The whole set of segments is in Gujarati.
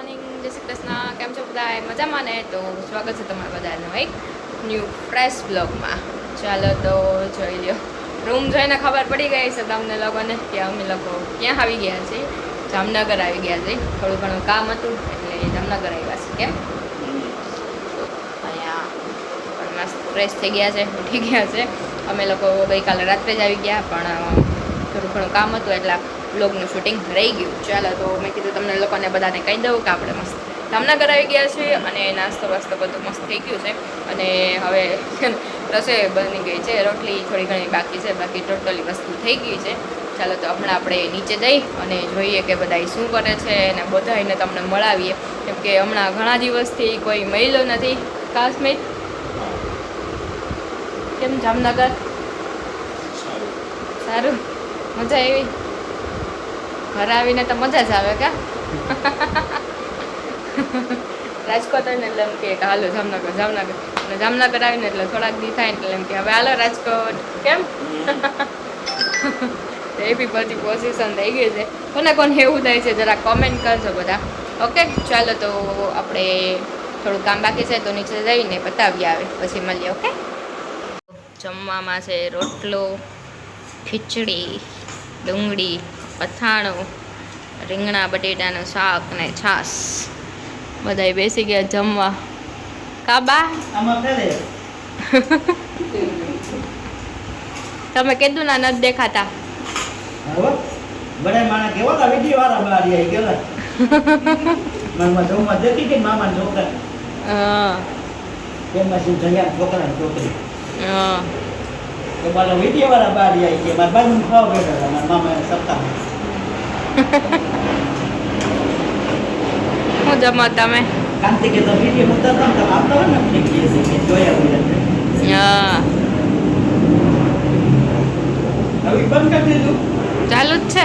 મોર્નિંગ, જય શ્રી કૃષ્ણ. કેમ છો બધા? મજામાં ને? તો સ્વાગત છે તમારા બધાનું એક ન્યૂ ફ્રેશ બ્લોગમાં. ચાલો તો જોઈ લો. રૂમ જોઈને ખબર પડી ગઈ છે તમને લોકોને કે અમે લોકો ક્યાં આવી ગયા છીએ. જામનગર આવી ગયા છે. થોડું ઘણું કામ હતું એટલે જામનગર આવ્યા છે. કેમ અહીંયા પણ મસ્ત ફ્રેશ થઈ ગયા છે, ઉઠી ગયા છે. અમે લોકો ગઈકાલે રાત્રે જ આવી ગયા, પણ થોડું ઘણું કામ હતું એટલે બ્લોગનું શૂટિંગ રહી ગયું. ચાલો તો મેં કીધું તમને લોકોને બધાને કહી દઉં કે આપણે મસ્ત જામનગર આવી ગયા છીએ અને નાસ્તો વાસ્તો બધું મસ્ત થઈ ગયું છે. અને હવે રસોઈ બની ગઈ છે, રોટલી થોડી ઘણી બાકી છે, બાકી ટોટલી વસ્તુ થઈ ગઈ છે. ચાલો તો હમણાં આપણે નીચે જઈ અને જોઈએ કે બધા શું કરે છે અને બધાને તમને મળાવીએ, કેમ કે હમણાં ઘણા દિવસથી કોઈ મળ્યો નથી. કાશ્મીર કેમ જામનગર સારું, મજા આવી? ઘર આવીને તો મજા જ આવે કા? રાજકોટ આવીને એટલે એમ કે હાલો જામનગર અને જામનગર આવીને એટલે થોડાક દી થાય એટલે એમ કે હવે હાલો રાજકોટ. કેમ એવી બધી પોઝિશન થઈ ગઈ છે. કોને એવું થાય છે જરા કોમેન્ટ કરજો બધા. ઓકે, ચાલો તો આપણે થોડું કામ બાકી છે તો નીચે જઈને પતાવી આવે પછી મળીએ. ઓકે, જમવામાં છે રોટલો, ખીચડી, ડુંગળી, અથાણું, રીંગણા બટેટાનું શાક ને છાશ. બધાય બેસી ગયા જમવા. કાબા તમે કીધું ના નથી દેખાતા. બડા માણા કેવા વિડિયો વાળા બહાર આવી ગયેલા. મામા જોમાં દેખી કે મામા છોકરા. હા. કેમાં શું જયા છોકરા છોકરી. હા. તો મારા વિડિયો વાળા બહાર આવી કે મારા બાનું ખાવા બેઠા મારા મામા સપ્તાહ. હું જમો તમે? કાંતિ કે તો વિડિયો મુકતા હતા તો આપતા હોય ને આપણે કે જોયા હોય. હા. હવે બંધ કરી દીધું. ચાલુ જ છે.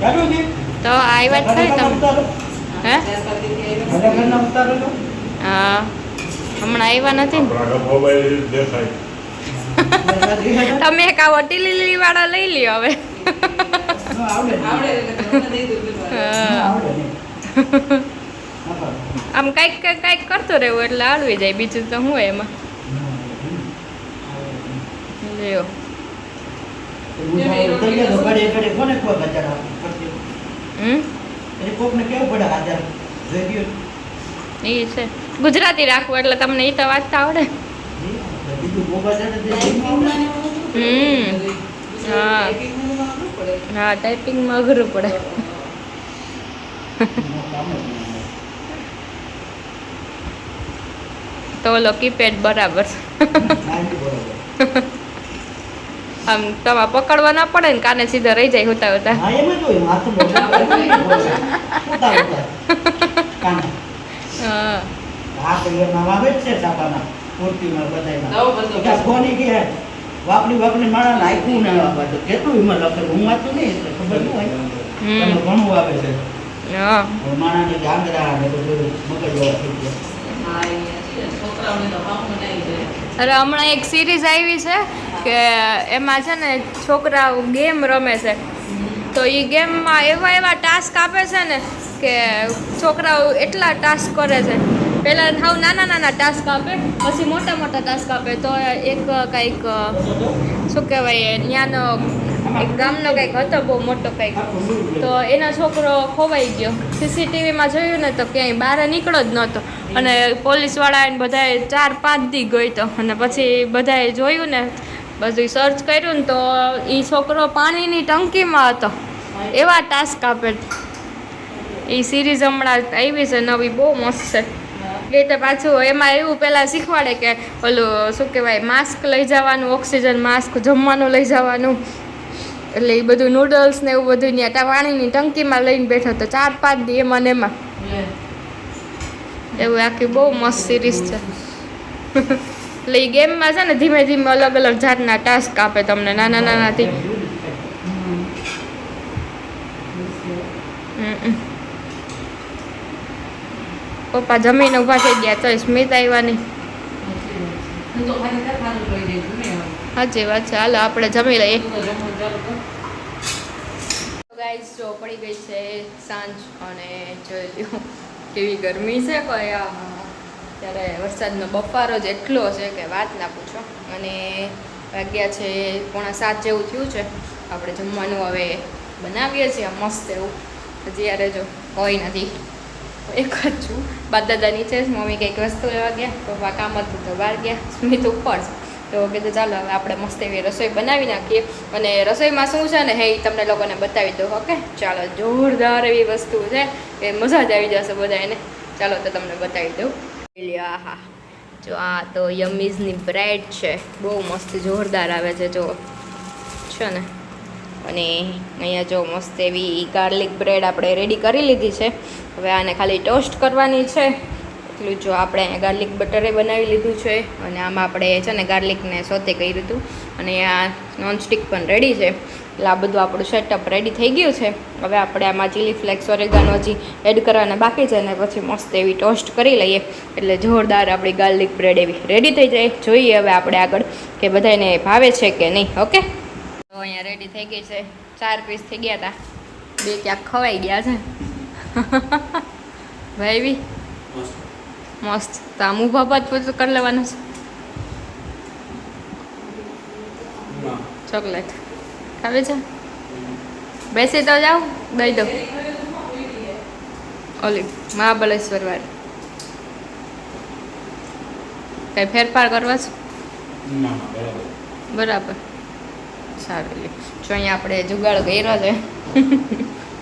ચાલુ છે. તો આ વાત થઈ તમે. હે? ઘણા ઘરના ઉતારો છો? હા. હમણાં આવ્યા નથી ને. મોબાઈલ દેખાય. તમે એક આવો ટીલી વાળા લઈ લ્યો હવે. આમ કઈક કરતો રહેવું એટલે આવડી જાય, બીજું તો શું એમાં. લ્યો એ છે. ગુજરાતી રાખવું એટલે તમને એ તો વાંચતા આવડે. હા હા, ટાઈપિંગમાં અઘરું પડે. તો ઓલો કીપેડ બરાબર. આમ તમારે પકડવા ના પડે ને, કાને સીધા રહી જાય હોતા હોતા. વાપરી માણા નાખ્યું ને કેટલું એમાં લખેલું હું વાંચું નહીં એટલે ખબર ન હોય. ઘણું આવે છે. માણાને ગાંગરા ને બધું મગજ થઈ ગયા. અરે હમણાં એક સિરીઝ આવી છે કે એમાં છે ને છોકરાઓ ગેમ રમે છે, તો એ ગેમમાં એવા ટાસ્ક આપે છે ને કે છોકરાઓ એટલા ટાસ્ક કરે છે. પહેલાં હાવ નાના ટાસ્ક આપે, પછી મોટા ટાસ્ક આપે. તો એક કંઈક શું કહેવાય, ત્યાંનો એક ગામનો કંઈક હતો બહુ મોટો કંઈક, તો એનો છોકરો ખોવાઈ ગયો. સીસીટીવીમાં જોયું ને તો ક્યાંય બહાર નીકળો જ નહોતો, અને પોલીસવાળા એને બધાએ 4-5 દી ગઈ તો, અને પછી બધાએ જોયું ને બધું સર્ચ કર્યું ને તો એ છોકરો પાણીની ટંકીમાં હતો. એવા ટાસ્ક આપે. એ સિરીઝ હમણાં આવી છે નવી, બહુ મસ્ત છે. એ તો પાછું એમાં એવું પહેલાં શીખવાડે કે ઓલું શું કહેવાય, માસ્ક લઈ જવાનું, ઓક્સિજન માસ્ક, જમવાનું લઈ જવાનું. એટલે એ બધું નૂડલ્સ ને એવું બધું ત્યાં પાણીની ટંકીમાં લઈને બેઠો હતો 4-5 દી એમાં ને એમાં. એવું આખી બહુ મસ્ત સિરીઝ છે. એટલે એ ગેમમાં છે ને ધીમે ધીમે અલગ અલગ જાતના ટાસ્ક આપે તમને, નાનાથી. પપ્પા જમીને ઊભા થઈ ગયા તો સ્મિત આવ્યા નહીં. સાચી વાત છે. હાલો આપણે જમી લઈએ. ગાઈસ જો પડી ગઈ છે સાંજ અને જોઈ લ્યો કેવી ગરમી છે કોઈ ત્યારે વરસાદનો બફારો જ એટલો છે કે વાત ના પૂછો. અને વાગ્યા છે 6:45 જેવું થયું છે. આપણે જમવાનું હવે બનાવીએ છીએ મસ્ત એવું. હજી યારે જો કોઈ નથી, એક જ છું. બાદાદા નીચે જ, મમ્મી કંઈક વસ્તુ લેવા ગયા, પપ્પા કામ હતું તો બહાર ગયા, સ્મિત ઉપર છે. તો કીધું ચાલો હવે આપણે મસ્ત એવી રસોઈ બનાવી નાખીએ. અને રસોઈમાં શું છે ને એ તમને લોકોને બતાવી દઉં. ઓકે ચાલો, જોરદાર એવી વસ્તુ છે કે મજા જ આવી જશે બધાને. ચાલો તો તમને બતાવી દઉં. આહા, જો આ તો યમીઝની બ્રેડ છે, બહુ મસ્ત જોરદાર આવે છે જો છે ને. અને અહીંયા જો મસ્ત એવી ગાર્લિક બ્રેડ આપણે રેડી કરી લીધી છે. હવે આને ખાલી ટોસ્ટ કરવાની છે. એટલું જો આપણે અહીંયા ગાર્લિક બટરે બનાવી લીધું છે. અને આમાં આપણે છે ને ગાર્લિકને સોતે કર્યું હતું. અને આ નોનસ્ટિક પણ રેડી છે. એટલે આ બધું આપણું સેટઅપ રેડી થઈ ગયું છે. હવે આપણે આમાં ચીલી ફ્લેક્સ ઓરેગાનો હજી એડ કરવાના બાકી છે. અને પછી મસ્ત એવી ટોસ્ટ કરી લઈએ એટલે જોરદાર આપણી ગાર્લિક બ્રેડ એવી રેડી થઈ જાય. જોઈએ હવે આપણે આગળ કે બધાને ભાવે છે કે નહીં. ઓકે, તો અહીંયા રેડી થઈ ગઈ છે. 4 પીસ થઈ ગયા હતા, 2 ક્યાંક ખવાઈ ગયા છે. ભાઈ મસ્ત. તો આમ ઊભા પાત પૂછું કરી લેવાનું છે. ચોકલેટ ખાવે છે? બેસી તો જાઓ, દઈ દો. ઓલી મહાબળેશ્વર વાળી કઈ ફેરફાર કરવા છે? બરાબર, સારું. જો અહીંયા આપણે જુગાડ કર્યો છે.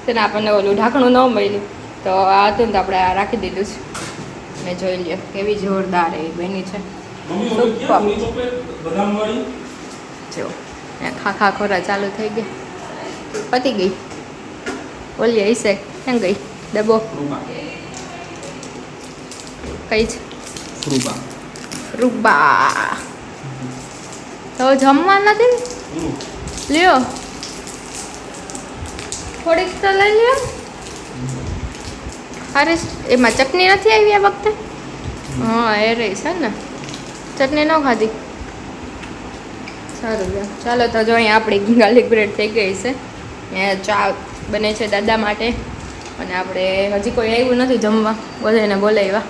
તેને આપણને ઓલું ઢાંકણું ન મળ્યું તો આ હતું ને તો આપણે આ રાખી દીધું છે. મેં જોઈ લ્યો કેવી જોરદાર એવી બની છે. જો ખાખા ખોરા ચાલુ થઈ ગયા, પતી ગઈ. ઓલી હશે ક્યાં ગઈ ડબ્બો? કઈ છે? રૂબા તો જમવા નથી લ્યો, થોડીક તો લઈ લ્યો. અરે એમાં ચટણી નથી આવી આ વખતે? હા એ રહી છે ને, ચટણી ન ખાધી. સારું લ્યો, ચાલો તો જો અહીંયા આપણી ગાર્લિક બ્રેડ થઈ ગઈ છે. ચા બને છે દાદા માટે. અને આપણે હજી કોઈ આવ્યું નથી જમવા, બધાને બોલાવ્યા.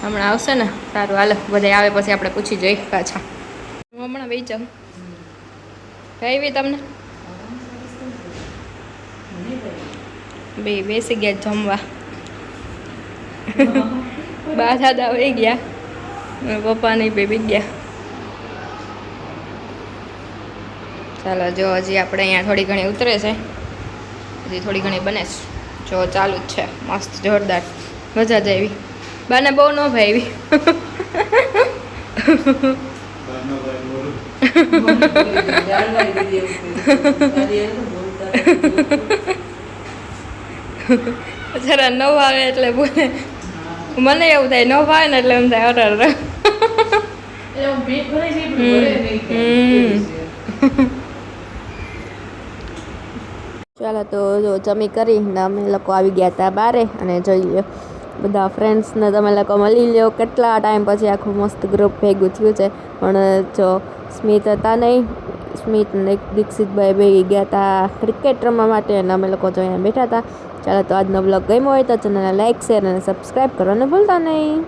હમણાં આવશે ને? સારું હાલો, બધા આવે પછી આપણે પૂછી જઈએ પાછા. હું હમણાં વહી જાઉં. ભાઈ તમને બેસી ગયા જમવા. બા દાદા વહી ગયા, પપ્પા નહીં બેબી ગયા. ચાલો જો હજી આપણે અહીંયા થોડી ઘણી ઉતરે છે, હજી થોડી ઘણી બને છે. જો ચાલુ જ છે, મસ્ત જોરદાર મજા જ આવી. બાને બહુ ન ભાવી. જરા ન ભાવે એટલે બોલે. મને એવું થાય ન ભાવે ને એટલે એમ થાય અરર. ચાલો તો જો જમી કરીને અમે લોકો આવી ગયા હતા બારે. અને જોઈ લ્યો બધા ફ્રેન્ડ્સને તમે લોકો મળી લ્યો. કેટલા ટાઈમ પછી આખું મસ્ત ગ્રુપ ભેગું થયું છે. પણ જો સ્મિત હતા નહીં, સ્મિત ને દીક્ષિતભાઈ ભેગી ગયા હતા ક્રિકેટ રમવા માટે. અને અમે લોકો જો અહીંયા બેઠા હતા. ચાલો તો આજનો બ્લોગ ગમ્યો હોય તો ચેનલને લાઈક, શેર અને સબસ્ક્રાઈબ કરવાનું ભૂલતા નહીં.